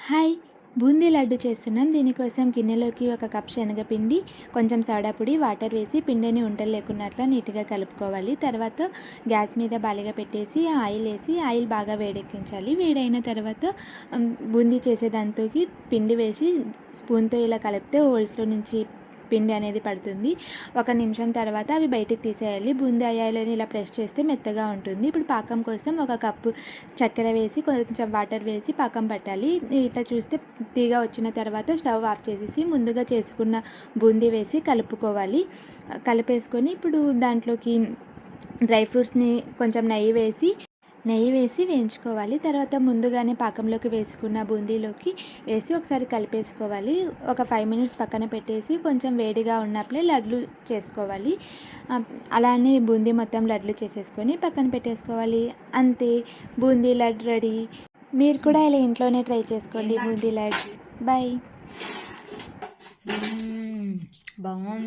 Hi! Boondi laddu చేస్తున్నాం. దీనికోసం గిన్నెలోకి ఒక కప్ శనగపిండి, కొంచెం సోడా పొడి, వాటర్ వేసి పిండిని ఉండలు లేకున్నట్ల నీట్‌గా కలుపుకోవాలి. తర్వాత గ్యాస్ మీద బాలిగ పెట్టేసి ఆయిల్ బాగా వేడెక్కించాలి. వేడైన తర్వాత బూందీ చేసే దాంట్లోకి పిండి వేసి స్పూన్‌తో ఇలా కలిపితే హోల్స్‌లో నుంచి పిండి అనేది పడుతుంది. ఒక నిమిషం తర్వాత అవి బయటికి తీసేయాలి. బూందీ అయ్యాలని ఇలా ప్రెస్ చేస్తే మెత్తగా ఉంటుంది. ఇప్పుడు పాకం కోసం ఒక కప్పు చక్కెర వేసి కొంచెం వాటర్ వేసి పాకం పట్టాలి. ఇట్లా చూస్తే తీగ వచ్చిన తర్వాత స్టవ్ ఆఫ్ చేసేసి ముందుగా చేసుకున్న బూందీ వేసి కలుపుకోవాలి. కలిపేసుకొని ఇప్పుడు దాంట్లోకి డ్రై ఫ్రూట్స్‌ని కొంచెం నెయ్యి వేసి వేయించుకోవాలి. తర్వాత ముందుగానే పాకంలోకి వేసుకున్న బూందీలోకి వేసి ఒకసారి కలిపేసుకోవాలి. ఒక 5 మినిట్స్ పక్కన పెట్టేసి కొంచెం వేడిగా ఉన్నప్పుడే లడ్లు చేసుకోవాలి. అలానే బూందీ మొత్తం లడ్లు చేసేసుకొని పక్కన పెట్టేసుకోవాలి. అంతే, బూందీ లడ్డు రెడీ. మీరు కూడా ఇలా ఇంట్లోనే ట్రై చేసుకోండి బూందీ లడ్డు. బాయ్. బాగుంది.